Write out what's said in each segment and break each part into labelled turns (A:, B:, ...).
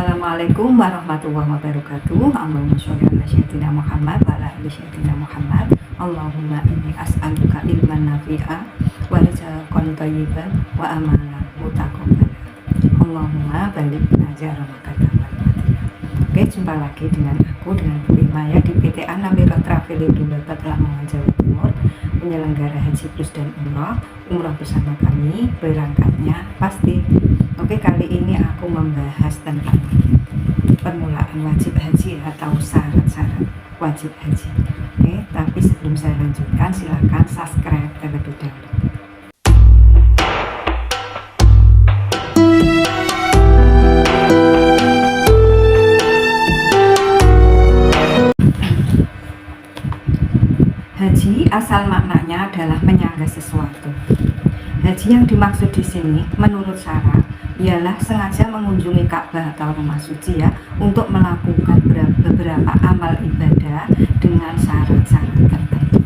A: Assalamualaikum warahmatullahi wabarakatuh. Allahumma sholli ala sayyidina Muhammad wa ala ali sayyidina Muhammad. Allahumma inni as'aluka ilman nafi'a wa rizqan thayyiban wa amalan mutaqabbalan. Allahumma balighna jaramaka tamal. Oke, jumpa lagi dengan aku, dengan Bu Imaya di PT Anamira Travel di Babat Lamongan, Jawa Timur, penyelenggara Haji Plus dan Umrah bersama kami, berangkatnya pasti. Oke, kali ini aku membahas tentang permulaan wajib haji atau syarat-syarat wajib haji. Oke, tapi sebelum saya lanjutkan, silakan subscribe terlebih dahulu. Haji asal maknanya adalah menyangga sesuatu. Haji yang dimaksud di sini menurut syara ialah sengaja mengunjungi Ka'bah atau rumah suci ya, untuk melakukan beberapa amal ibadah dengan syarat-syarat tertentu.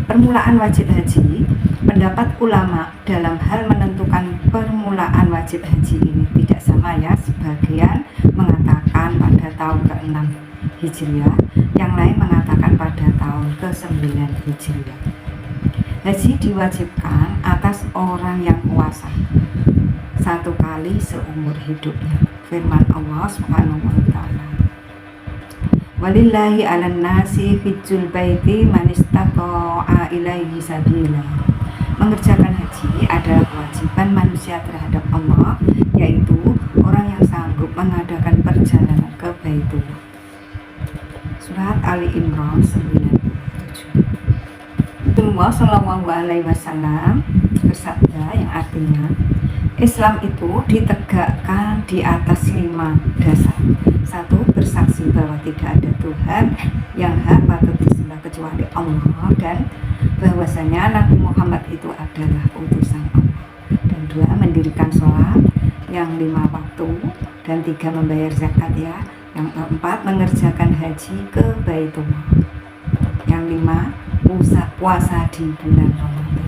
A: Permulaan wajib haji, pendapat ulama dalam hal menentukan permulaan wajib haji ini tidak sama ya. Sebagian mengatakan pada tahun ke-6 Hijriah, yang lain mengatakan pada tahun ke-9 Hijriah. Haji diwajibkan atas orang yang puasa satu kali seumur hidupnya. Firman Allah Subhanahu wa ta'ala, walillahi 'alan nasi hijjul baiti man istata'a ilaihi sabila. Mengerjakan haji adalah kewajiban manusia terhadap Allah, yaitu orang yang sanggup mengadakan perjalanan ke Baitullah. Surat Ali Imran 97. Rasulullah Shallallahu Alaihi Wasallam bersabda yang artinya, Islam itu ditegakkan di atas 5 dasar. 1. Bersaksi bahwa tidak ada Tuhan yang hak patut disembah kecuali Allah, dan bahwasanya Nabi Muhammad itu adalah utusan Allah. Dan 2. Mendirikan sholat yang 5 waktu, dan 3. Membayar zakat ya. Yang 4. Mengerjakan haji ke Baitullah. Yang 5. Puasa di bulan Ramadan.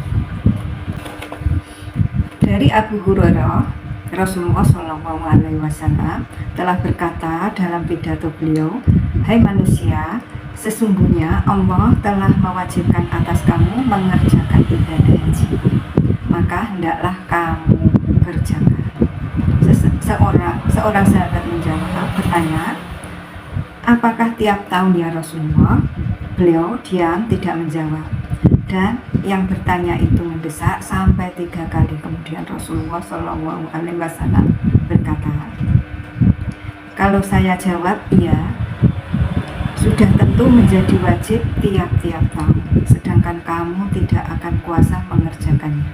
A: Dari Abu Hurairah, Rasulullah Shallallahu Alaihi Wasallam telah berkata dalam pidato beliau, hai manusia, sesungguhnya Allah telah mewajibkan atas kamu mengerjakan ibadah haji, maka hendaklah kamu kerjakan. Seorang sahabat menjawab, bertanya, apakah tiap tahun ya Rasulullah? Beliau diam, tidak menjawab. Dan yang bertanya itu mendesak sampai 3 kali. Kemudian Rasulullah Shallallahu Alaihi Wasallam berkata, kalau saya jawab iya, sudah tentu menjadi wajib tiap-tiap tahun, sedangkan kamu tidak akan kuasa mengerjakannya.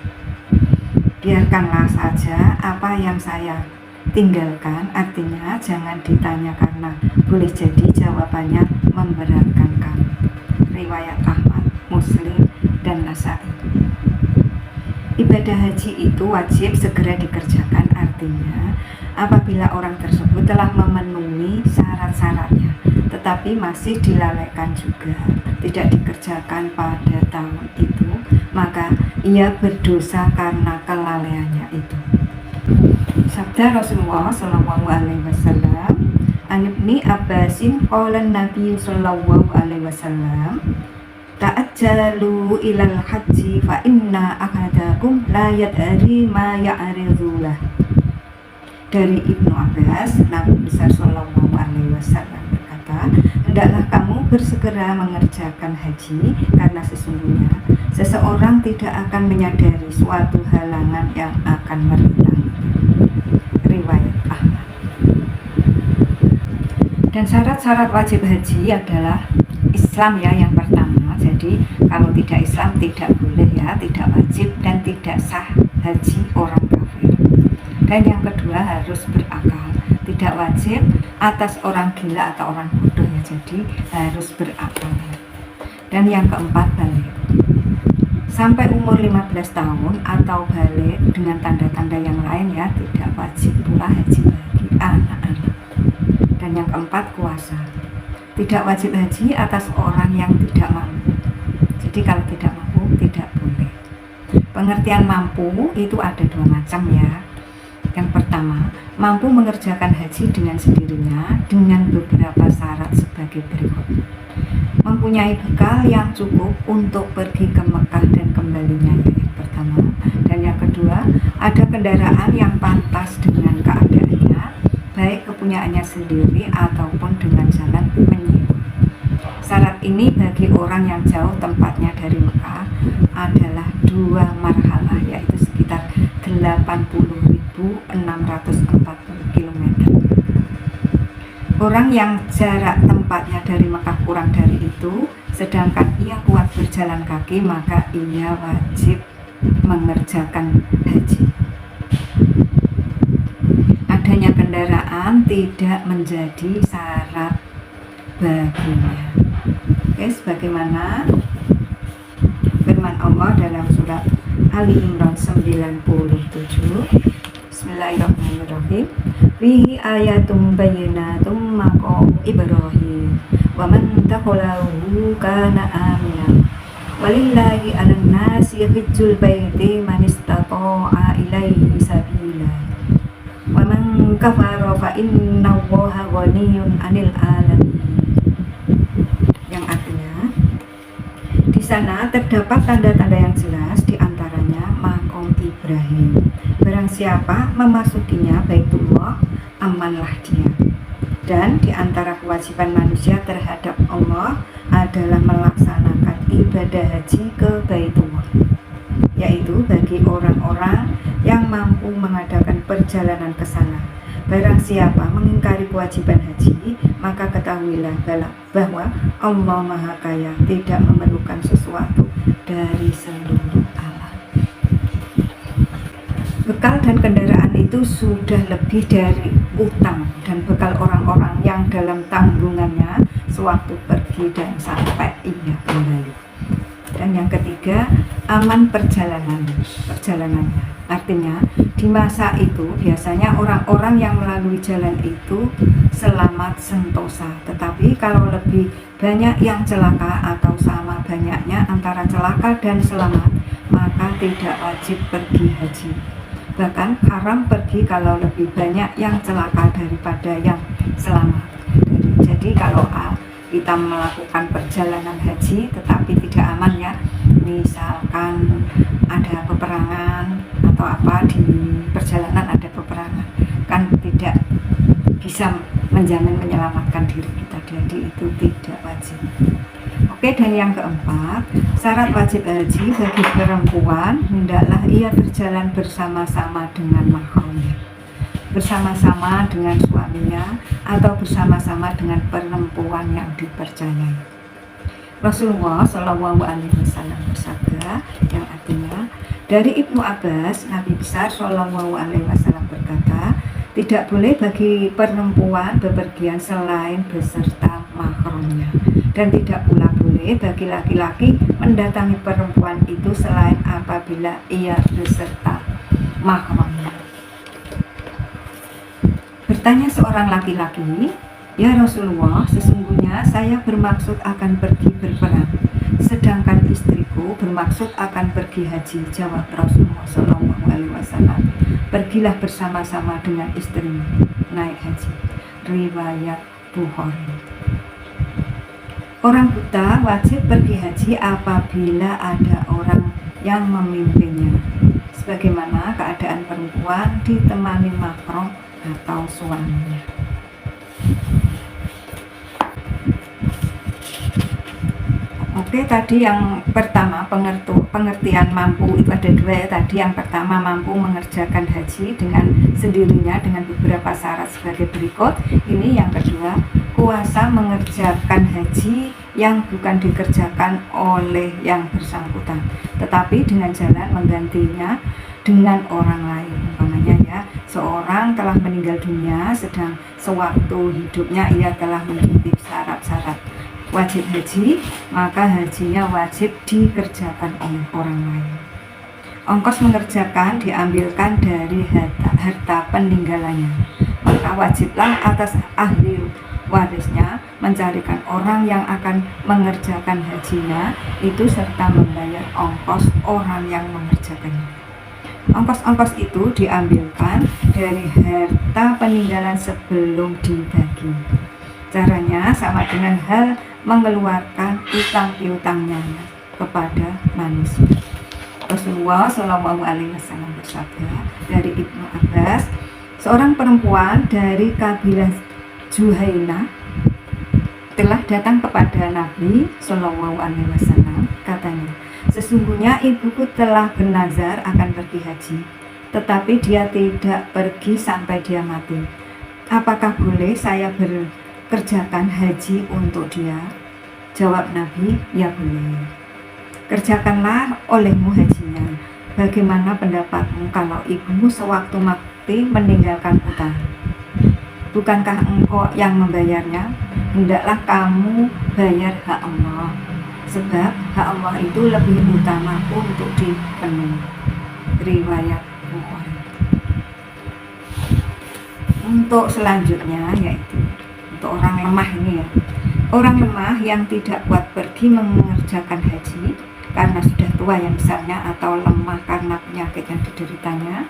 A: Biarkanlah saja apa yang saya tinggalkan, artinya jangan ditanya karena boleh jadi jawabannya memberatkan kamu. Riwayat Ahmad, Muslim, dan Nasa'i. Ibadah haji itu wajib segera dikerjakan, artinya apabila orang tersebut telah memenuhi syarat-syaratnya tetapi masih dilalaikan juga, tidak dikerjakan pada tahun itu, maka ia berdosa karena kelalaiannya itu. Sabda Rasulullah Shallallahu Alaihi Wasallam, An Ibni Abbasin qala Nabi Shallallahu Alaihi Wasallam, ta'ajjalu ilal haji fa inna ahadakum la yadri ma ya'ridulah. Dari Ibnu Abbas, Nabi besar Shallallahu Alaihi Wasallam berkata, hendaklah kamu bersegera mengerjakan haji, karena sesungguhnya seseorang tidak akan menyadari suatu halangan yang akan merintangi. Riwayat Ahmad. Dan syarat-syarat wajib haji adalah Islam ya, yang pertama. Jadi kalau tidak Islam tidak boleh ya, tidak wajib dan tidak sah haji orang kafir. Dan yang kedua harus berakal, tidak wajib atas orang gila atau orang bodoh ya, jadi harus berakal. Dan yang keempat balik. Sampai umur 15 tahun atau balik dengan tanda-tanda yang lain ya, tidak wajib pula haji bagi anak-anak. Dan yang keempat puasa, tidak wajib haji atas orang yang tidak mampu. Jadi kalau tidak mampu tidak boleh. Pengertian mampu itu ada 2 macam ya. Yang pertama, mampu mengerjakan haji dengan sendirinya dengan beberapa syarat sebagai berikut. Mempunyai bekal yang cukup untuk pergi ke Mekah dan kembalinya, yang pertama. Dan yang kedua, ada kendaraan yang pantas dengan keadaannya, baik kepunyaannya sendiri ataupun dengan jalan menyewa. Syarat ini bagi orang yang jauh tempatnya dari Mekah adalah 2 marhalah, yaitu sekitar 80.640 km. Orang yang jarak tempatnya dari Mekah kurang dari itu, sedangkan ia kuat berjalan kaki, maka ia wajib mengerjakan haji. Adanya kendaraan tidak menjadi syarat baginya. Oke, sebagaimana firman Allah dalam surat Ali Imran 97. Bismillahirrahmanirrahim. Fihi ayatum bayyinatum maqam Ibrahim wa man dakhalahu kana aminan. Walillahi 'alan nasi hajjul baiti man istata'a ilaihi sabila. Wa man kafara fa innallaha ghaniyyun 'anil 'alamin. Yang artinya, di sana terdapat tanda-tanda yang jelas, di antaranya makom Ibrahim. Barang siapa memasukinya Baitullah, amanlah dia. Dan di antara kewajiban manusia terhadap Allah adalah melaksanakan ibadah haji ke Baitullah, yaitu bagi orang-orang yang mampu mengadakan perjalanan ke sana. Barang siapa mengingkari kewajiban haji, maka ketahuilah bahwa Allah Maha Kaya, tidak memerlukan sesuatu dari seluruh alam. Bekal dan kendaraan itu sudah lebih dari utang dan bekal orang-orang yang dalam tanggungannya sewaktu pergi dan sampai ia kembali. Dan yang ketiga, aman perjalanannya. Artinya, di masa itu biasanya orang-orang yang melalui jalan itu selamat sentosa. Tetapi kalau lebih banyak yang celaka atau sama banyaknya antara celaka dan selamat, maka tidak wajib pergi haji. Bahkan haram pergi kalau lebih banyak yang celaka daripada yang selamat. Jadi kalau kita melakukan perjalanan haji tetapi tidak aman, ya, misalkan ada peperangan atau apa, di perjalanan ada peperangan, kan tidak bisa menjamin menyelamatkan diri kita, jadi itu tidak wajib. Oke, dan yang keempat, syarat wajib haji bagi perempuan hendaklah ia berjalan bersama-sama dengan mahramnya, bersama-sama dengan suaminya, atau bersama-sama dengan perempuan yang dipercayai. Rasulullah Shallallahu Alaihi Wasallam bersabda, yang artinya, dari Ibnu Abbas, Nabi besar Shallallahu Alaihi Wasallam berkata, tidak boleh bagi perempuan bepergian selain beserta mahramnya, dan tidak pula boleh bagi laki-laki mendatangi perempuan itu selain apabila ia beserta mahramnya. Bertanya seorang laki-laki, ya Rasulullah, sesungguhnya saya bermaksud akan pergi berperang, sedangkan istriku bermaksud akan pergi haji. Jawab Rasulullah SAW, pergilah bersama-sama dengan istrimu naik haji. Riwayat Bukhari. Orang buta wajib pergi haji apabila ada orang yang memimpinnya, sebagaimana keadaan perempuan ditemani mahram atau suaminya. Oke, tadi yang pertama pengertian mampu itu ada dua, ya. Tadi yang pertama mampu mengerjakan haji dengan sendirinya dengan beberapa syarat sebagai berikut. Ini yang kedua, kuasa mengerjakan haji yang bukan dikerjakan oleh yang bersangkutan, tetapi dengan jalan menggantinya dengan orang lain. Umpamanya, ya, seorang telah meninggal dunia sedang sewaktu hidupnya ia telah memenuhi syarat-syarat wajib haji, maka hajinya wajib dikerjakan oleh orang lain. Ongkos mengerjakan diambilkan dari harta peninggalannya, maka wajiblah atas ahli warisnya mencarikan orang yang akan mengerjakan hajinya itu serta membayar ongkos orang yang mengerjakannya. Ongkos-ongkos itu diambilkan dari harta peninggalan sebelum dibagi. Caranya sama dengan hal mengeluarkan utang piutangnya kepada manusia. Rasulullah Shallallahu Alaihi Wasallam bersabda dari Ibnu Abbas, seorang perempuan dari kabilah Juhaina telah datang kepada Nabi Shallallahu Alaihi Wasallam. Katanya, sesungguhnya ibuku telah bernazar akan pergi haji, tetapi dia tidak pergi sampai dia mati. Apakah boleh saya kerjakan haji untuk dia? Jawab Nabi, ya boleh. Kerjakanlah olehmu hajinya. Bagaimana pendapatmu kalau ibumu sewaktu mati meninggalkan utang? Bukankah engkau yang membayarnya? Hendaklah kamu bayar hak Allah, sebab hak Allah itu lebih utama untuk dipenuhi. Riwayat Bukhari. Untuk selanjutnya yaitu untuk orang lemah ini ya. Orang lemah yang tidak kuat pergi mengerjakan haji karena sudah tua yang misalnya, atau lemah karena penyakit yang dideritanya,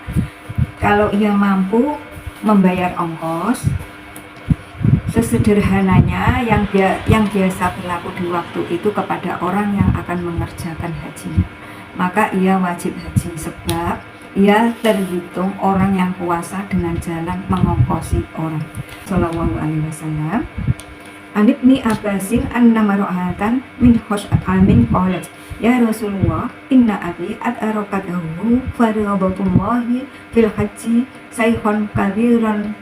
A: kalau ia mampu membayar ongkos sesederhananya yang biasa berlaku di waktu itu kepada orang yang akan mengerjakan haji, maka ia wajib haji, sebab ia terhitung orang yang puasa dengan jalan mengongkosi orang. Shallallahu Alaihi Wasallam. An Ibni Abbasin anna mar'atan min Khos'amin qalat, ya Rasulullah, inna abi ad'arakadahu fariyadatullahi fil haji sayhon kabiran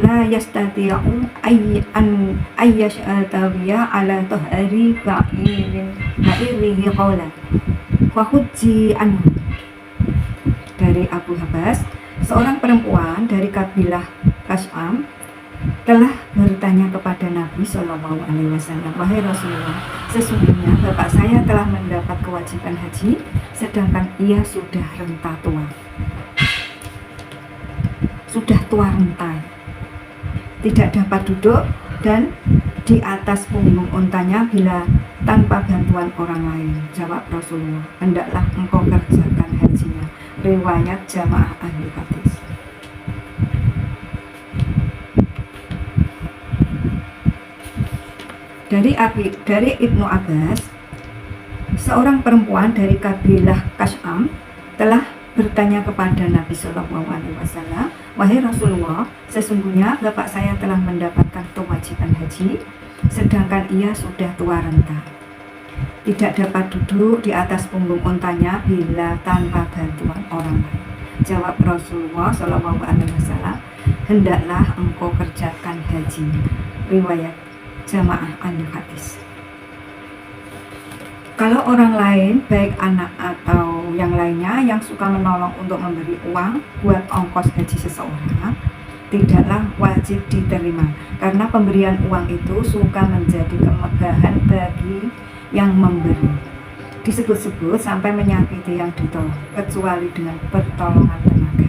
A: la yastati'u ayyash'atawiya ala tuhari ba'irihi qawla wa hujji anhu. Dari Abu Habas, seorang perempuan dari kabilah Kas'am telah bertanya kepada Nabi Shallallahu Alaihi Wasallam, wahai Rasulullah, sesungguhnya bapak saya telah mendapat kewajiban haji, sedangkan ia sudah renta tua, renta, tidak dapat duduk dan di atas punggung untanya bila tanpa bantuan orang lain. Jawab Rasulullah, hendaklah engkau kerjakan hajinya. Riwayat Jamaah Ahli Hadis. Dari Ibnu Abbas, seorang perempuan dari kabilah Kas'am telah bertanya kepada Nabi Shallallahu Alaihi Wasallam, wahai Rasulullah, sesungguhnya bapak saya telah mendapatkan kewajiban haji, sedangkan ia sudah tua renta, tidak dapat duduk di atas punggung untanya bila tanpa bantuan orang lain. Jawab Rasulullah Shallallahu Alaihi Wasallam, hendaklah engkau kerjakan haji. Riwayat Jamaah Ahli Hadis. Kalau orang lain, baik anak atau yang lainnya yang suka menolong untuk memberi uang buat ongkos haji seseorang, tidaklah wajib diterima, karena pemberian uang itu suka menjadi kemegahan bagi yang memberi. Disebut-sebut sampai menyakiti yang ditolong, kecuali dengan pertolongan tenaga.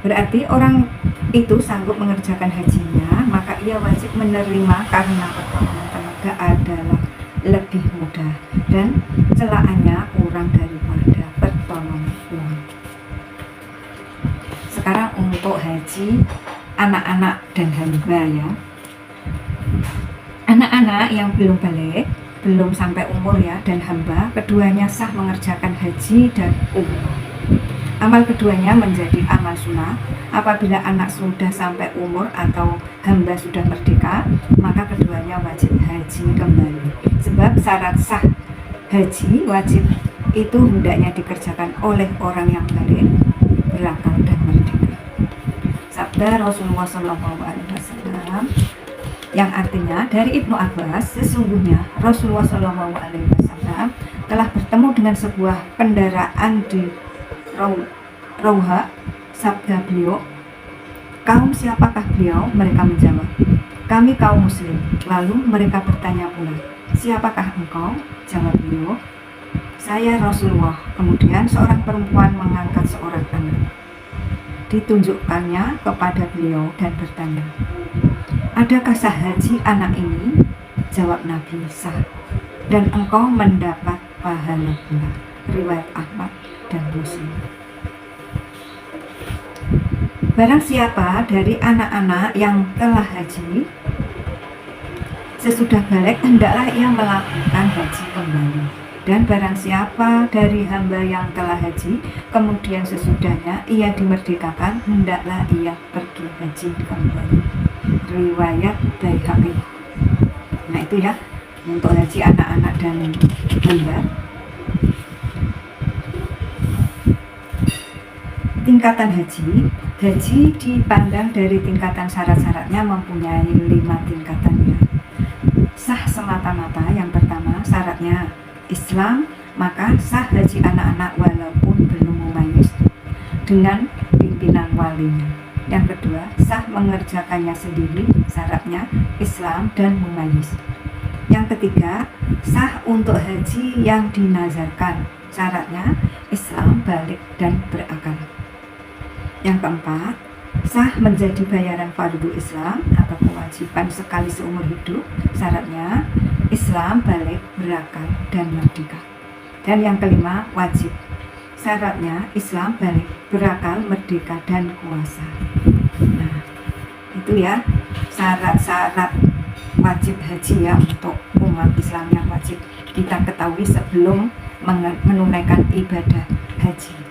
A: Berarti orang itu sanggup mengerjakan hajinya, maka ia wajib menerima karena pertolongan tenaga adalah lebih mudah dan celaannya kurang daripada pertolongan uang. Sekarang untuk haji anak-anak dan hamba ya. Anak-anak yang belum balik, belum sampai umur ya, dan hamba, keduanya sah mengerjakan haji dan umrah. Amal keduanya menjadi amal sunnah. Apabila anak sudah sampai umur atau hamba sudah merdeka, maka keduanya wajib haji kembali. Sebab syarat sah haji wajib itu hendaknya dikerjakan oleh orang yang balik, berakal dan merdeka. Sabda Rasulullah SAW yang artinya dari Ibnu Abbas, sesungguhnya Rasulullah SAW telah bertemu dengan sebuah kendaraan di Rauha. Sabda beliau, kaum siapakah beliau? Mereka menjawab, kami kaum muslim. Lalu mereka bertanya pula, siapakah engkau? Jawab beliau, saya Rasulullah. Kemudian seorang perempuan mengangkat seorang anak, ditunjukkannya kepada beliau dan bertanya, adakah sah haji anak ini? Jawab Nabi, sah, dan engkau mendapat pahala pula. Riwayat Ahmad dan Muslim. Barang siapa dari anak-anak yang telah haji sesudah balik, hendaklah ia melakukan haji kembali. Dan barang siapa dari hamba yang telah haji kemudian sesudahnya ia dimerdekakan, hendaklah ia pergi haji kembali. Riwayat Baihaqi. Nah itu ya untuk haji anak-anak dan hamba. Tingkatan haji dipandang dari tingkatan syarat-syaratnya mempunyai 5 tingkatannya. Sah semata-mata, yang pertama syaratnya Islam, maka sah haji anak-anak walaupun belum mumayyiz dengan pimpinan walinya. Yang kedua, sah mengerjakannya sendiri, syaratnya Islam dan mumayyiz. Yang ketiga, sah untuk haji yang dinazarkan, syaratnya Islam, balik dan berakal. Yang keempat, sah menjadi bayaran fardu Islam atau kewajiban sekali seumur hidup, syaratnya Islam, balik, berakal, dan merdeka. Dan yang kelima, wajib, syaratnya Islam, balik, berakal, merdeka, dan kuasa. Nah, itu ya syarat-syarat wajib haji ya untuk umat Islam yang wajib kita ketahui sebelum menunaikan ibadah haji.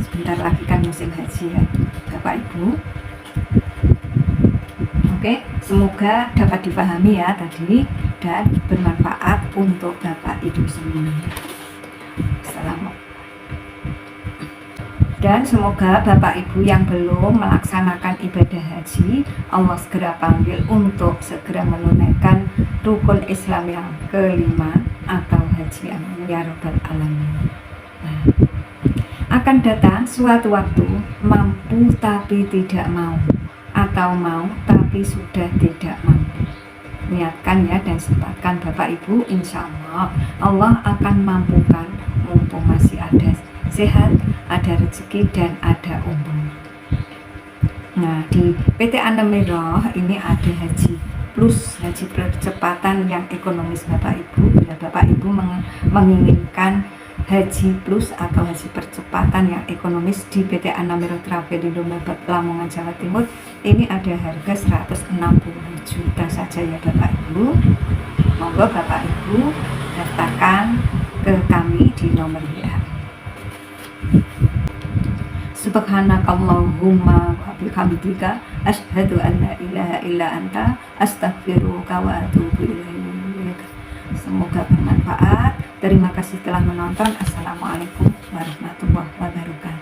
A: Sebentar lagi kan musim haji ya Bapak Ibu. Oke, semoga dapat dipahami ya tadi dan bermanfaat untuk Bapak Ibu semua. Assalamualaikum. Dan semoga Bapak Ibu yang belum melaksanakan ibadah haji, Allah segera panggil untuk segera menunaikan rukun Islam yang kelima atau haji. Amin ya rabbal alamin. Nah, akan datang suatu waktu mampu tapi tidak mau, atau mau tapi sudah tidak mampu. Niatkan ya dan sempatkan Bapak Ibu, insya Allah akan mampukan mumpung masih ada sehat, ada rezeki dan ada umur. Nah, di PT An-Namirah ini ada haji plus, haji percepatan yang ekonomis Bapak Ibu. Bila Bapak Ibu menginginkan haji plus atau haji percepatan yang ekonomis di PT An-Namirah Travelindo Lamongan Jawa Timur, ini ada harga 160 juta saja ya Bapak Ibu. Monggo Bapak Ibu daftarkan ke kami di nomor WA. Subhanakallahumma wa bihamdika asyhadu an la ilaha illa anta astaghfiruka wa atubu ilaik. Semoga bermanfaat. Terima kasih telah menonton. Assalamualaikum warahmatullahi wabarakatuh.